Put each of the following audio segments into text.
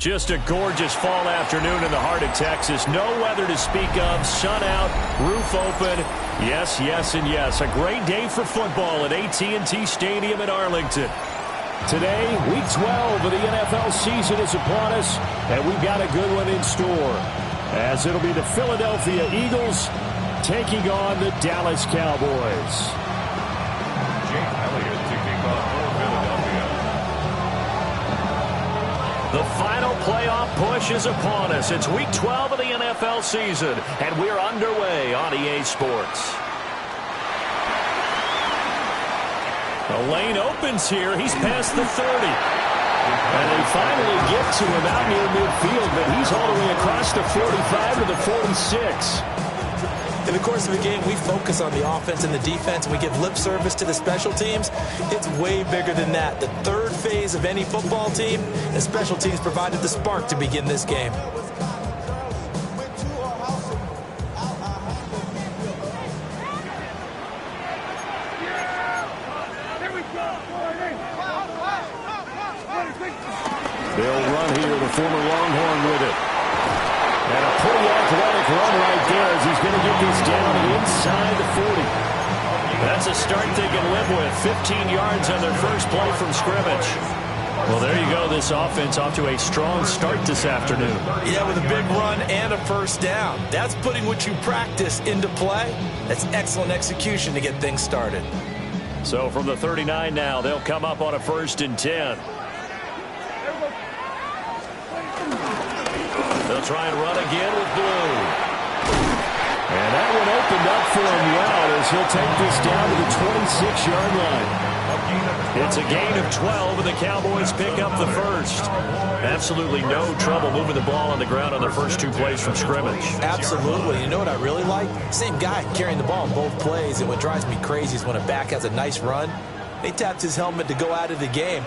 Just a gorgeous fall afternoon in the heart of Texas. No weather to speak of. Sun out, roof open. Yes, yes, and yes. A great day for football at AT&T Stadium in Arlington. Today, Week 12 of the NFL season is upon us, and we've got a good one in store, as it'll be the Philadelphia Eagles taking on the Dallas Cowboys. The final playoff push is upon us. It's Week 12 of the NFL season, and we're underway on EA Sports. The lane opens here. He's past the 30. And they finally get to him out near midfield, but he's all the way across the 45 to the 46. In the course of the game, we focus on the offense and the defense, and we give lip service to the special teams. It's way bigger than that. The third phase of any football team, the special teams provided the spark to begin this game. They'll run here, the former Longhorn with it. And a pretty athletic run right there as he's going to get this down inside the 40. That's a start they can live with. 15 yards on their first play from scrimmage. Well, there you go. This offense off to a strong start this afternoon. Yeah, with a big run and a first down. That's putting what you practice into play. That's excellent execution to get things started. So from the 39 now, they'll come up on a 1st and 10. They'll try and run again with Blue. And that one opened up for him well as he'll take this down to the 26-yard line. It's a gain of 12, and the Cowboys pick up the first. Absolutely no trouble moving the ball on the ground on their first 2 plays from scrimmage. Absolutely. You know what I really like? Same guy carrying the ball in both plays, and what drives me crazy is when a back has a nice run, they tapped his helmet to go out of the game.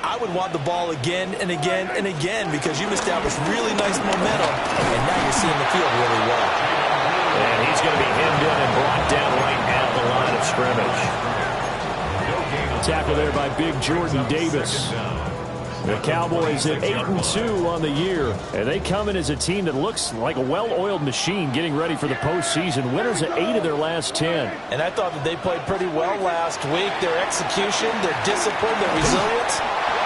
I would want the ball again and again and again because you've established really nice momentum, and now you're seeing the field really well. And he's going to be hemmed in and brought down right at the line of scrimmage. Tackle there by Big Jordan Davis. The Cowboys at 8-2 on the year, and they come in as a team that looks like a well-oiled machine getting ready for the postseason. Winners at 8 of their last 10. And I thought that they played pretty well last week. Their execution, their discipline, their resilience,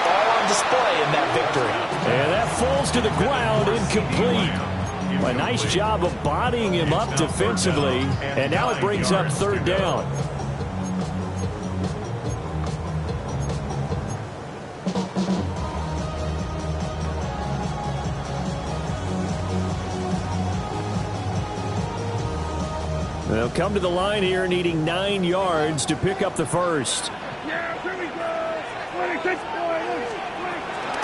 all on display in that victory. And that falls to the ground incomplete. A nice job of bodying him up defensively, and now it brings up 3rd down. They'll come to the line here needing 9 yards to pick up the first. Yeah, here we go. 26 points.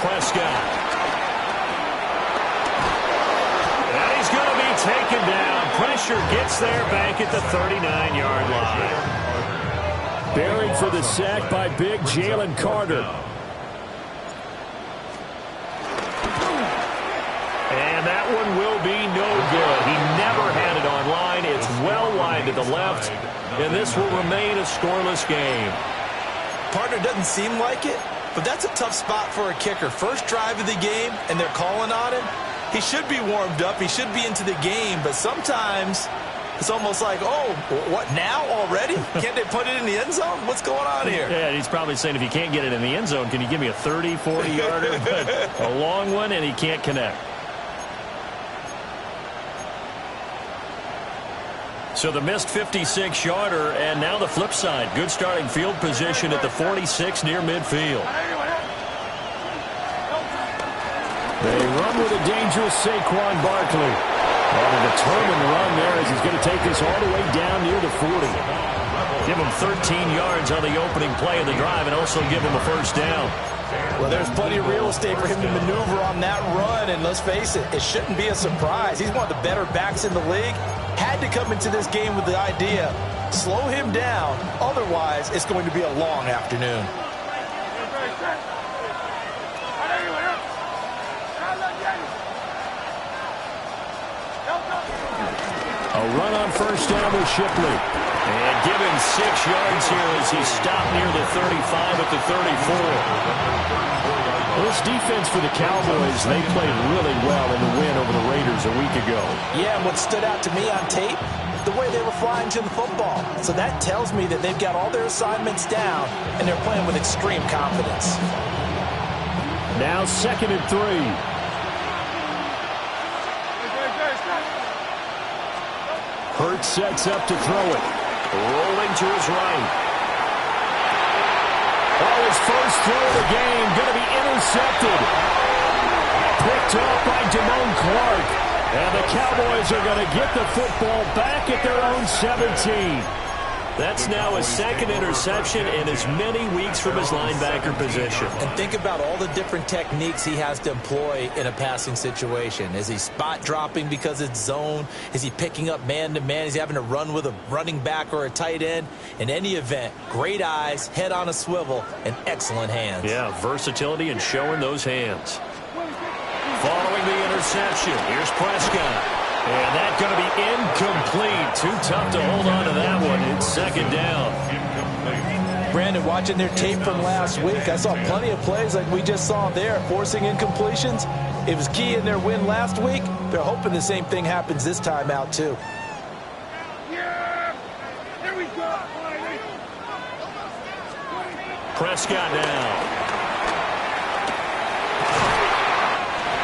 Prescott. And he's going to be taken down. Pressure gets there back at the 39-yard line. Buried for the sack by big Jalen Carter. And that one will be no good. He never had it on line. It's well wide to the left, and this will remain a scoreless game. Partner doesn't seem like it, but that's a tough spot for a kicker. First drive of the game, and they're calling on him. He should be warmed up. He should be into the game, but sometimes it's almost like, oh, what now already? Can't they put it in the end zone? What's going on here? Yeah, he's probably saying if you can't get it in the end zone, can you give me a 30, 40-yarder? But a long one, and he can't connect. So the missed 56-yarder, and now the flip side. Good starting field position at the 46 near midfield. They run with a dangerous Saquon Barkley. And a determined run there as he's going to take this all the way down near the 40. Give him 13 yards on the opening play of the drive and also give him a first down. Well, there's plenty of real estate for him to maneuver on that run, and let's face it, it shouldn't be a surprise. He's one of the better backs in the league. Had to come into this game with the idea, slow him down, otherwise it's going to be a long afternoon. A run on first down with Shipley. And give him 6 yards here as he stopped near the 35 at the 34. This defense for the Cowboys, they played really well in the win over the Raiders a week ago. Yeah, and what stood out to me on tape, the way they were flying to the football. So that tells me that they've got all their assignments down, and they're playing with extreme confidence. Now 2nd and 3. Hurts sets up to throw it. Rolling to his right. Oh, his first throw of the game going to be intercepted. Picked off by Damone Clark. And the Cowboys are going to get the football back at their own 17. That's now his 2nd interception in as many weeks from his linebacker position. And think about all the different techniques he has to employ in a passing situation. Is he spot dropping because it's zone? Is he picking up man-to-man? Is he having to run with a running back or a tight end? In any event, great eyes, head on a swivel, and excellent hands. Yeah, versatility and showing those hands. Following the interception, here's Prescott. And that's going to be incomplete. Too tough to hold on to that one. It's 2nd down. Brandon, watching their tape from last week, I saw plenty of plays like we just saw there, forcing incompletions. It was key in their win last week. They're hoping the same thing happens this time out, too. Yeah! There we go! Prescott now.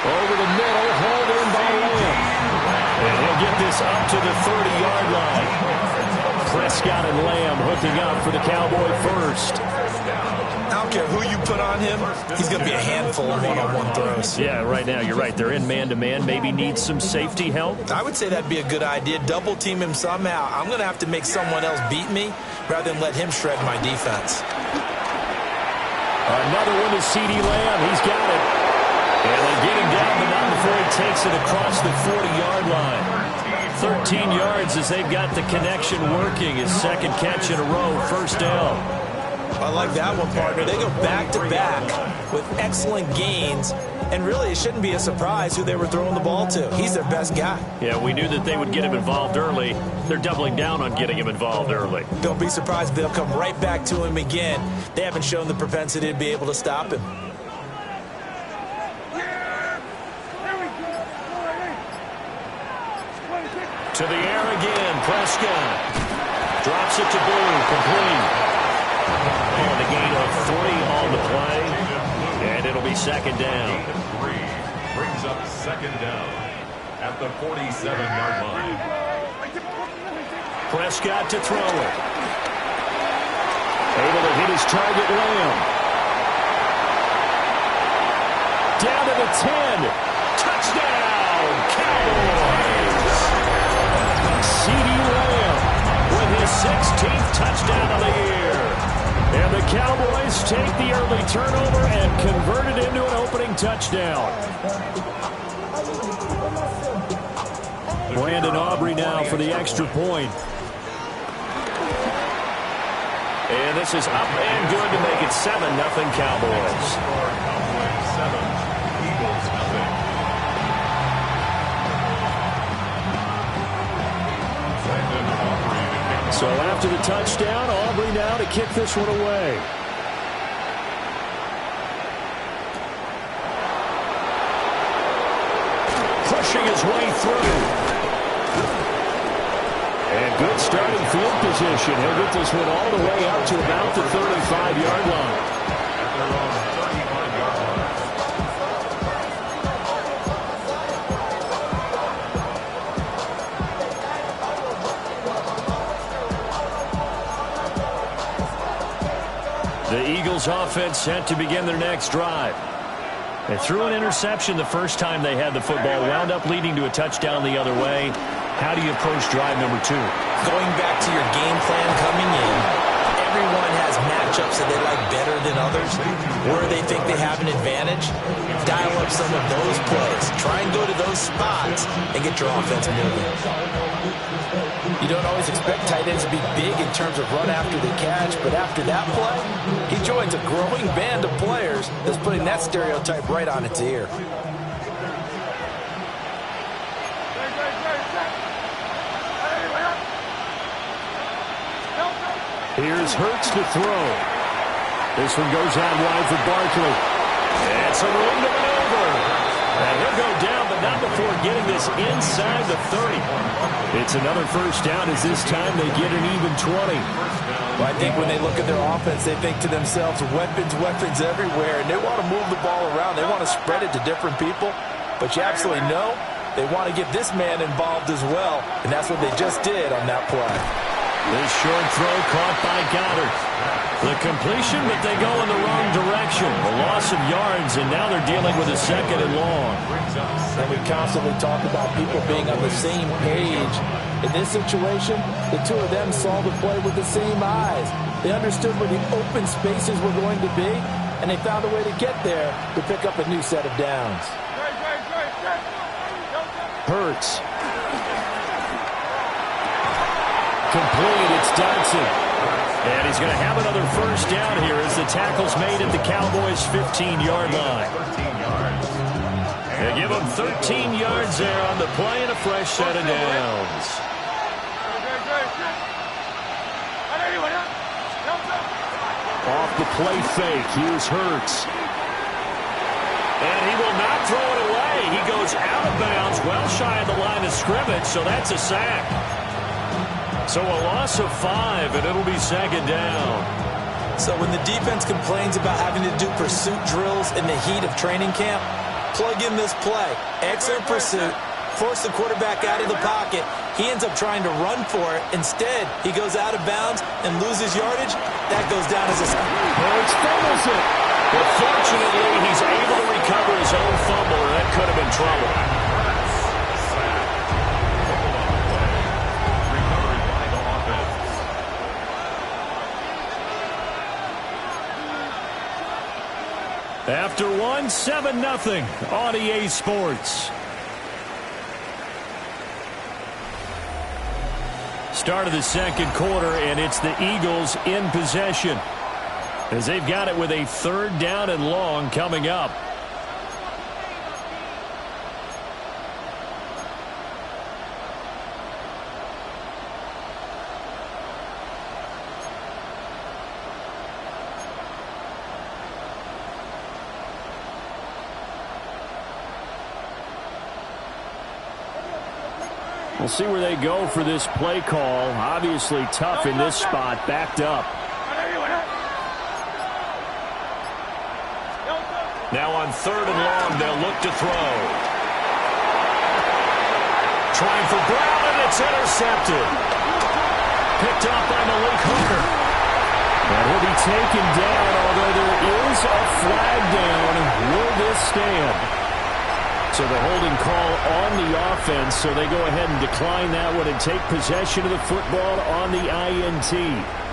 Over the middle, hauled in by Lamb. And he'll get this up to the 30-yard line. Prescott and Lamb hooking up for the Cowboy first. I don't care who you put on him, he's going to be a handful of one-on-one throws. Yeah, right now, you're right. They're in man-to-man. Maybe needs some safety help. I would say that'd be a good idea. Double team him somehow. I'm going to have to make someone else beat me rather than let him shred my defense. Another one to C.D. Lamb. He's got it. And they get him down, but not before he takes it across the 40-yard line. 13 yards as they've got the connection working. His 2nd catch in a row, 1st down. I like that one, partner. They go back-to-back with excellent gains. And really, it shouldn't be a surprise who they were throwing the ball to. He's their best guy. Yeah, we knew that they would get him involved early. They're doubling down on getting him involved early. Don't be surprised if they'll come right back to him again. They haven't shown the propensity to be able to stop him. To the air again, Prescott. Drops it to Blue, complete. And a gain of 3 on the play. And it'll be 2nd down. 3 brings up 2nd down at the 47-yard line. Prescott to throw it. Able to hit his target, Lamb. Down to the 10. Touchdown, Cowboys. C.D. Lamb with his 16th touchdown of the year. And the Cowboys take the early turnover and convert it into an opening touchdown. Brandon Aubrey now for the extra point. And this is up and good to make it 7-0 Cowboys. Cowboys 7, Eagles nothing. So after the touchdown, Aubrey now to kick this one away. Pushing his way through. And good starting field position. He'll get this one all the way up to about the 35-yard line. At their own 35-yard line. The Eagles offense set to begin their next drive. They threw an interception the first time they had the football, wound up leading to a touchdown the other way. How do you approach drive number 2? Going back to your game plan coming in, everyone has matchups that they like better than others. Where they think they have an advantage, dial up some of those plays. Try and go to those spots and get your offense moving. You don't always expect tight ends to be big in terms of run after the catch, but after that play, he joins a growing band of players that's putting that stereotype right on its ear. Here's Hurts to throw. This one goes out wide for Barkley. It's a room to maneuver. And he'll go down, but not before getting this inside the 30. It's another first down as this time they get an even 20. Well, I think when they look at their offense, they think to themselves, weapons, weapons everywhere, and they want to move the ball around. They want to spread it to different people, but you absolutely know they want to get this man involved as well, and that's what they just did on that play. This short throw caught by Goddard. The completion, but they go in the wrong direction. A loss of yards, and now they're dealing with a second and long. And we constantly talk about people being on the same page. In this situation, the two of them saw the play with the same eyes. They understood where the open spaces were going to be, and they found a way to get there to pick up a new set of downs. Hurts. Complete, it's Dodson. And he's going to have another first down here as the tackle's made at the Cowboys' 15-yard line. They give him 13 yards there on the play and a fresh set of downs. Off the play fake, here's Hurts. And he will not throw it away. He goes out of bounds, well shy of the line of scrimmage, so that's a sack. So a loss of 5, and it'll be second down. So when the defense complains about having to do pursuit drills in the heat of training camp, plug in this play. Excellent pursuit. Force the quarterback out of the pocket. He ends up trying to run for it. Instead, he goes out of bounds and loses yardage. That goes down as a sack. Hurts fumbles it. But fortunately, he's able to recover his own fumble, and that could have been trouble. After one, 7-0 on EA Sports. Start of the second quarter, and it's the Eagles in possession as they've got it with a third down and long coming up. We'll see where they go for this play call. Obviously tough in this spot, backed up. Now on third and long, they'll look to throw. Trying for Brown, and it's intercepted. Picked up by Malik Hooker. And he'll be taken down, although there is a flag down. Will this stand? So the holding call on the offense, so they go ahead and decline that one and take possession of the football on the INT.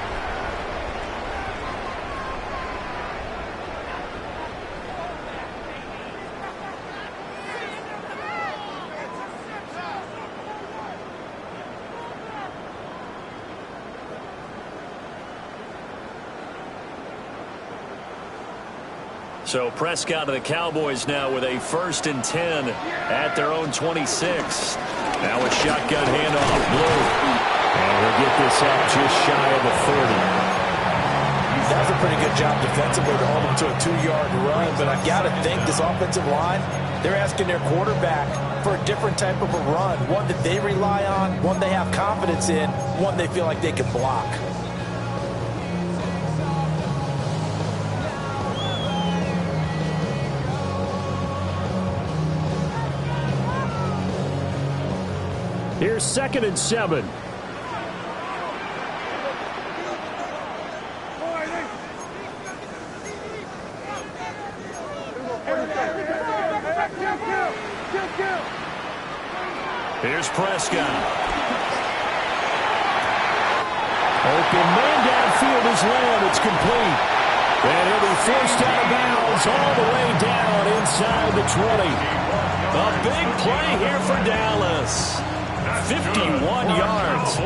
So Prescott of the Cowboys now with a 1st and 10 at their own 26. Now a shotgun handoff. Blue. And we'll get this out just shy of the 30. That was a pretty good job defensively to hold him to a 2-yard run, but I've got to think this offensive line, they're asking their quarterback for a different type of a run, one that they rely on, one they have confidence in, one they feel like they can block. Here's 2nd and 7. Here's Prescott. Open man downfield is Lamb. It's complete. And he'll be forced out of bounds all the way down inside the 20. A big play here for Dallas. 51 yards.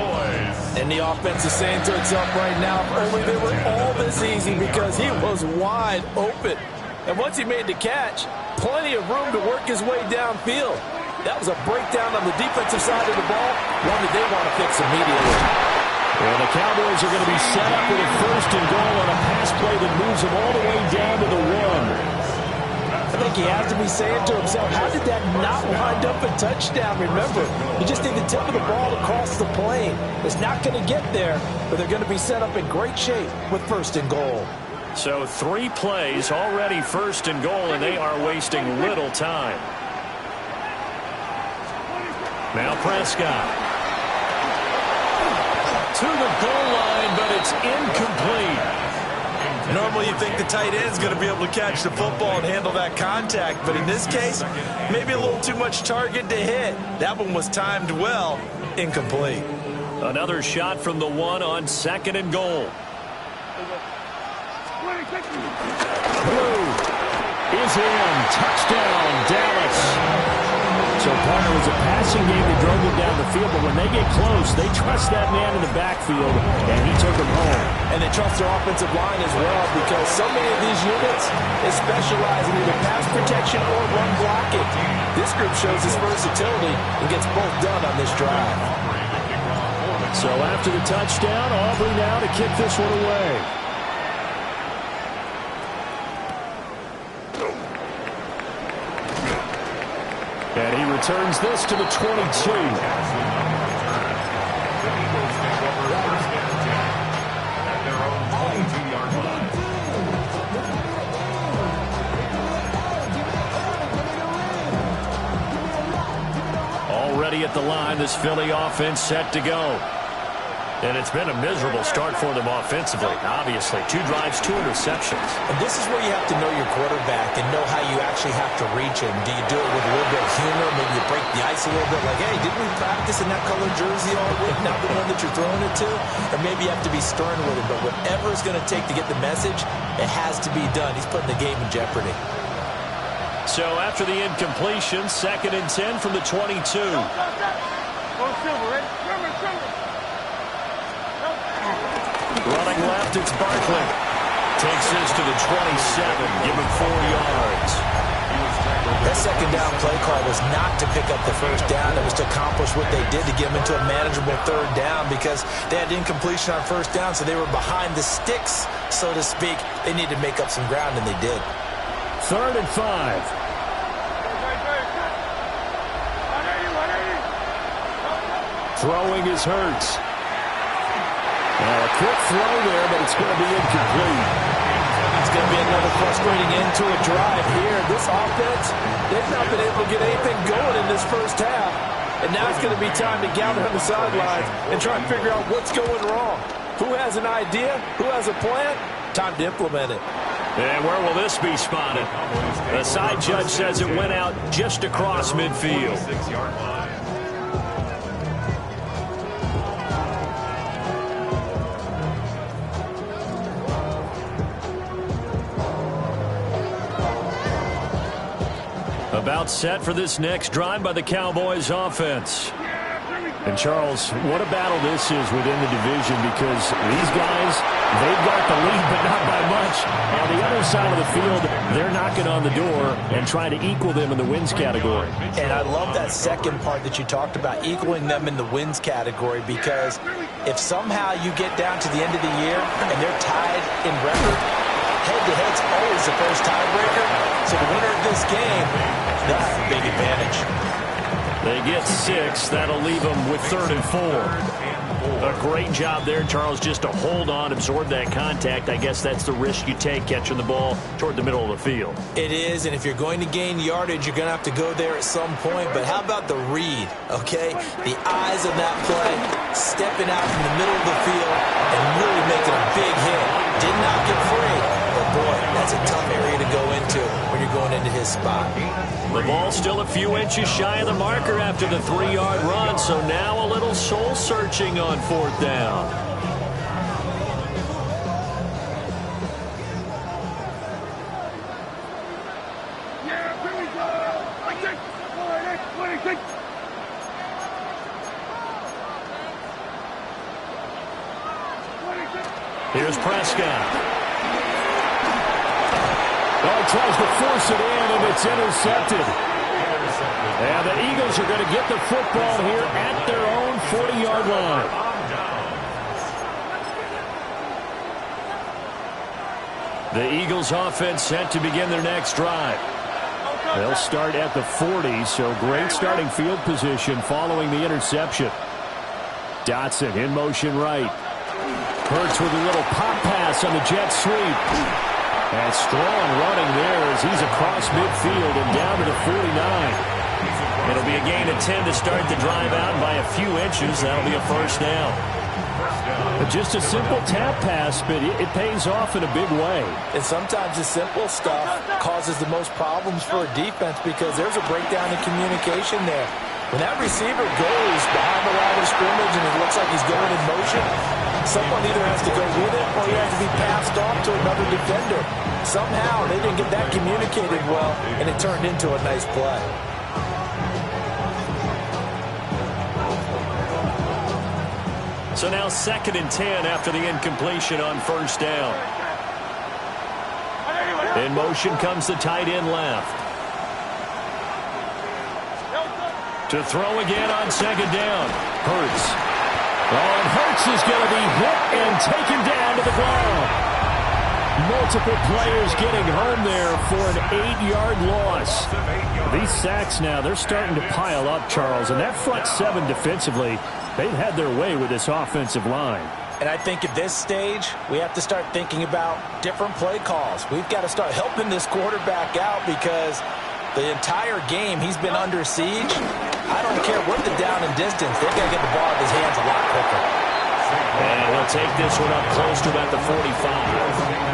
And the offense is saying to itself right now, if only they were all this easy, because he was wide open. And once he made the catch, plenty of room to work his way downfield. That was a breakdown on the defensive side of the ball, one that they want to fix immediately. Well, the Cowboys are going to be set up with a 1st and goal on a pass play that moves them all the way down to the 1. think he has to be saying to himself, how did that not wind up a touchdown? Remember, you just need the tip of the ball to cross the plane. It's not going to get there, but they're going to be set up in great shape with 1st and goal. So 3 plays already 1st and goal, and they are wasting little time. Now Prescott. To the goal line, but it's incomplete. Normally you think the tight end's going to be able to catch the football and handle that contact, but in this case, maybe a little too much target to hit. That one was timed well, incomplete. Another shot from the 1 on 2nd and goal. Blue is in. Touchdown, Dallas. So, partner, it was a passing game that drove them down the field, but when they get close, they trust that man in the backfield, and he took them home. And they trust their offensive line as well, because so many of these units, they specialize in either pass protection or run blocking. This group shows its versatility and gets both done on this drive. So after the touchdown, Aubrey now to kick this one away. And he returns this to the 22. Already at the line, this Philly offense set to go. And it's been a miserable start for them offensively, obviously. 2 drives, 2 interceptions. And this is where you have to know your quarterback and know how you actually have to reach him. Do you do it with a little bit of humor? Maybe you break the ice a little bit like, hey, didn't we practice in that colored jersey all week? Not the one that you're throwing it to? Or maybe you have to be stern with him. But whatever it's going to take to get the message, it has to be done. He's putting the game in jeopardy. So after the incompletion, 2nd and 10 from the 22. Running left, it's Barkley. Takes this to the 27. Give him 4 yards. That 2nd down play call was not to pick up the 1st down. It was to accomplish what they did to get them into a manageable 3rd down because they had incompletion on 1st down, so they were behind the sticks, so to speak. They needed to make up some ground, and they did. 3rd and 5. Throwing is Hurts. A quick throw there, but it's going to be incomplete. It's going to be another frustrating end to a drive here. This offense, they've not been able to get anything going in this 1st half. And now it's going to be time to gather on the sidelines and try and figure out what's going wrong. Who has an idea? Who has a plan? Time to implement it. And where will this be spotted? The side judge says it went out just across midfield. 6-yard line. About set for this next drive by the Cowboys offense. And Charles, what a battle this is within the division because these guys, they've got the lead but not by much. On the other side of the field, they're knocking on the door and trying to equal them in the wins category. And I love that second part that you talked about, equaling them in the wins category, because if somehow you get down to the end of the year and they're tied in record, head-to-head's always the first tiebreaker. So the winner of this game, they'll have a big advantage. They get 6. That'll leave them with 3rd and 4. A great job there, Charles, just to hold on, absorb that contact. I guess that's the risk you take catching the ball toward the middle of the field. It is, and if you're going to gain yardage, you're going to have to go there at some point. But how about the read, okay? The eyes of that play, stepping out from the middle of the field and really making a big hit. Did not get free, but boy, that's a tough area to go into when you're going into his spot. The ball still a few inches shy of the marker after the 3-yard run, so now a little soul-searching on 4th down. Here's Prescott. Tries to force it in, and it's intercepted. And the Eagles are going to get the football here at their own 40-yard line. The Eagles offense set to begin their next drive. They'll start at the 40, so great starting field position following the interception. Dotson in motion right. Hurts with a little pop pass on the jet sweep. And strong running there as he's across midfield and down to the 49. It'll be a gain of 10 to start the drive out, and by a few inches, that'll be a first down. Just a simple tap pass, but it pays off in a big way. And sometimes the simple stuff causes the most problems for a defense because there's a breakdown in communication there. When that receiver goes behind the line of scrimmage and it looks like he's going in motion, someone either has to go with it or he has to be passed off to another defender. Somehow they didn't get that communicated well, and it turned into a nice play. So now 2nd and 10 after the incompletion on first down. In motion comes the tight end left. To throw again on 2nd down. Hurts. Oh, and Hurts is going to be hit and taken down to the ground. Multiple players getting home there for an 8-yard loss. These sacks now, they're starting to pile up, Charles. And that front 7 defensively, they've had their way with this offensive line. And I think at this stage, we have to start thinking about different play calls. We've got to start helping this quarterback out because the entire game he's been under siege. I don't care what the down and distance. They've got to get the ball out of his hands a lot quicker. And he'll take this one up close to about the 45.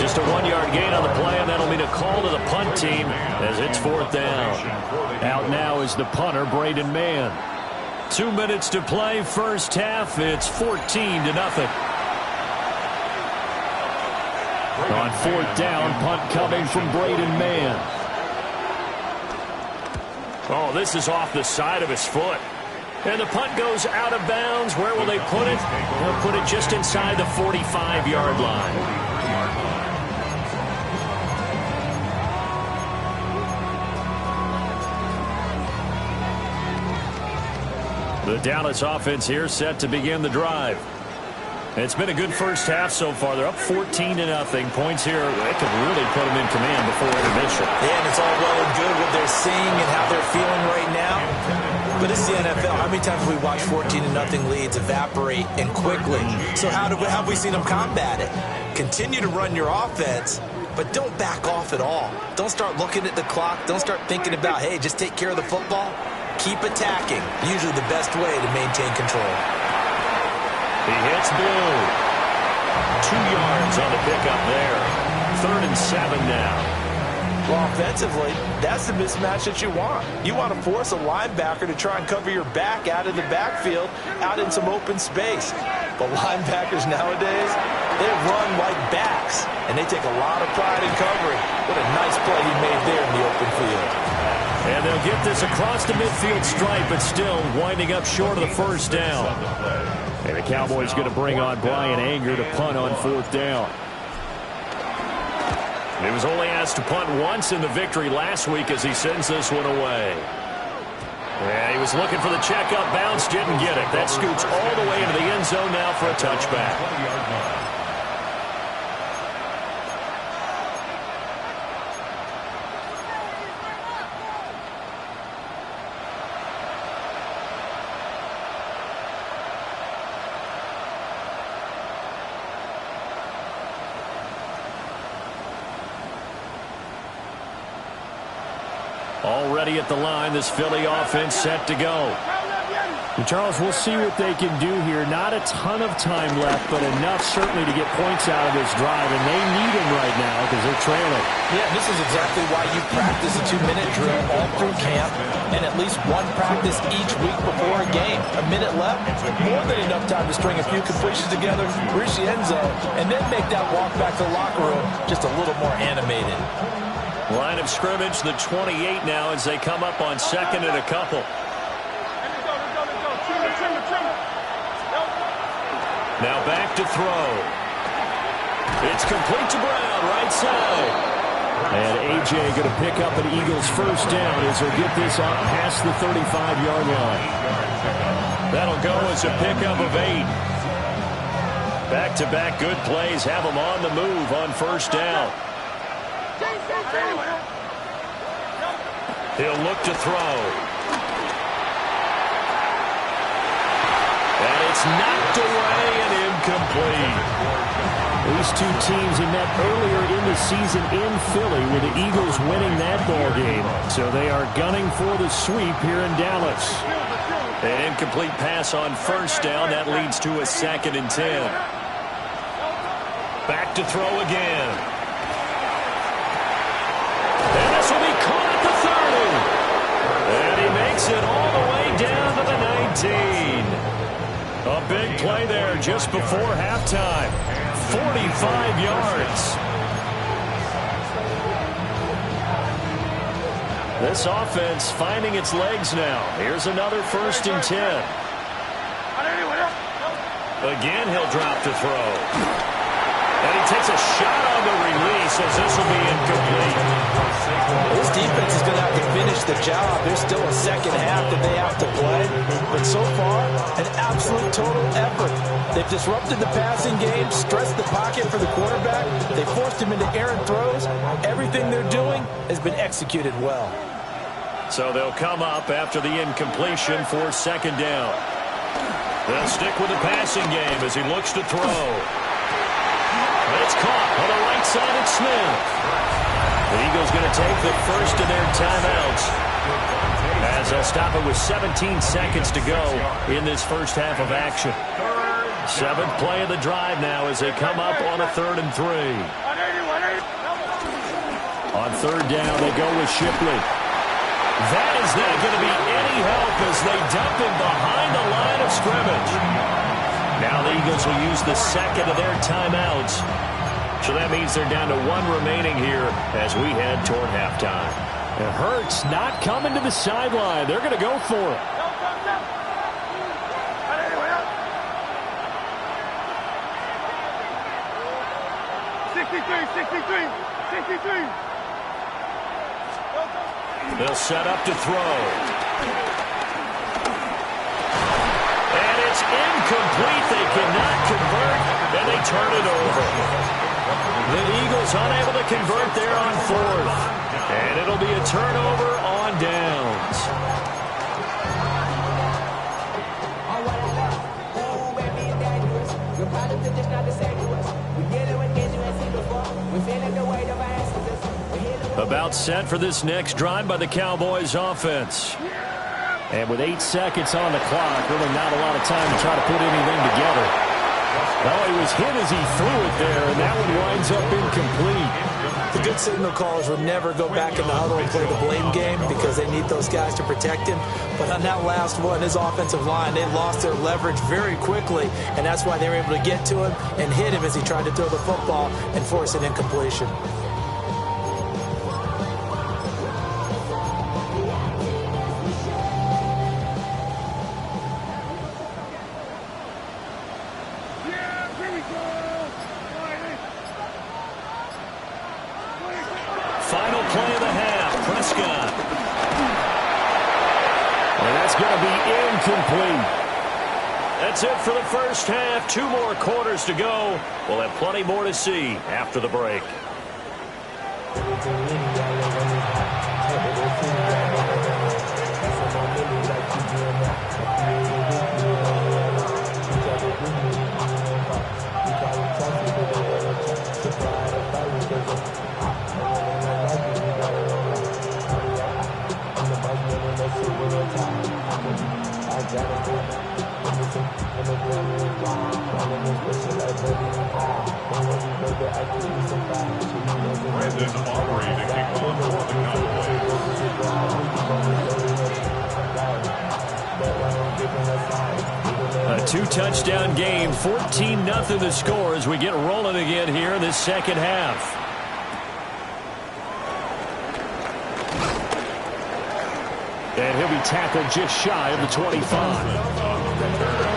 Just a 1-yard gain on the play, and that'll mean a call to the punt team as it's 4th down. Out now is the punter, Braden Mann. 2 minutes to play, first half. It's 14-0. On 4th down, punt coming from Braden Mann. Oh, this is off the side of his foot. And the punt goes out of bounds. Where will they put it? They'll put it just inside the 45-yard line. The Dallas offense here set to begin the drive. It's been a good first half so far. They're up 14-0. Points here, they could really put them in command before intermission. Yeah, and it's all well and good what they're seeing and how they're feeling right now. But it's the NFL. How many times have we watched 14-0 leads evaporate and quickly? So how have we seen them combat it? Continue to run your offense, but don't back off at all. Don't start looking at the clock. Don't start thinking about, hey, just take care of the football. Keep attacking. Usually the best way to maintain control. He hits Blue. 2 yards on the pickup there. 3rd and 7 now. Well, offensively, that's the mismatch that you want. You want to force a linebacker to try and cover your back out of the backfield, out in some open space. But linebackers nowadays, they run like backs, and they take a lot of pride in covering. What a nice play he made there in the open field. And they'll get this across the midfield stripe, but still winding up short of the first down. And the Cowboys going to bring on Brian Anger to punt on 4th down. He was only asked to punt once in the victory last week as he sends this one away. Yeah, he was looking for the checkup bounce, didn't get it. That scoots all the way into the end zone now for a touchback. Already at the line, this Philly offense set to go. And Charles, we'll see what they can do here. Not a ton of time left, but enough certainly to get points out of this drive, and they need them right now because they're trailing. Yeah, this is exactly why you practice a 2-minute drill all through camp and at least one practice each week before a game. A minute left, more than enough time to string a few completions together, reach the end zone, and then make that walk back to the locker room just a little more animated. Line of scrimmage, the 28 now as they come up on 2nd and a couple. Now back to throw. It's complete to Brown, right side. And A.J. going to pick up an Eagles first down as he'll get this up past the 35-yard line. That'll go as a pickup of 8. Back-to-back good plays have them on the move on first down. He'll look to throw. And it's knocked away and incomplete. These two teams had met earlier in the season in Philly with the Eagles winning that ball game. So they are gunning for the sweep here in Dallas. An incomplete pass on first down. That leads to a 2nd and 10. Back to throw again. And this will be caught at the 30. And he makes it all the way down to the 19. A big play there just before halftime. 45 yards. This offense finding its legs now. Here's another 1st and 10. Again, he'll drop to throw. And he takes a shot on the release as this will be incomplete. This defense is going to have to finish the job. There's still a second half that they have to play. But so far, an absolute total effort. They've disrupted the passing game, stressed the pocket for the quarterback. They forced him into errant throws. Everything they're doing has been executed well. So they'll come up after the incompletion for 2nd down. They'll stick with the passing game as he looks to throw. It's caught on the right side of Smith. The Eagles going to take the first of their timeouts as they'll stop it with 17 seconds to go in this first half of action. 7th play of the drive now as they come up on a 3rd and 3. On 3rd down, they go with Shipley. That is not going to be any help as they dump him behind the line of scrimmage. Now the Eagles will use the 2nd of their timeouts. So that means they're down to 1 remaining here as we head toward halftime. It hurts not coming to the sideline. They're going to go for it. They'll set up to throw. And it's incomplete. They cannot convert, and they turn it over. The Eagles unable to convert there on 4th. And it'll be a turnover on downs. About set for this next drive by the Cowboys offense. And with 8 seconds on the clock, really not a lot of time to try to put anything together. Oh, he was hit as he threw it there, and that one winds up incomplete. The good signal callers would never go back in the huddle and play the blame game because they need those guys to protect him. But on that last one, his offensive line, they lost their leverage very quickly, and that's why they were able to get to him and hit him as he tried to throw the football and force an incompletion. Final play of the half, Prescott. And that's going to be incomplete. That's it for the first half. 2 more quarters to go. We'll have plenty more to see after the break. A 2-touchdown game, 14-0 the score as we get rolling again here in this second half. And he'll be tackled just shy of the 25.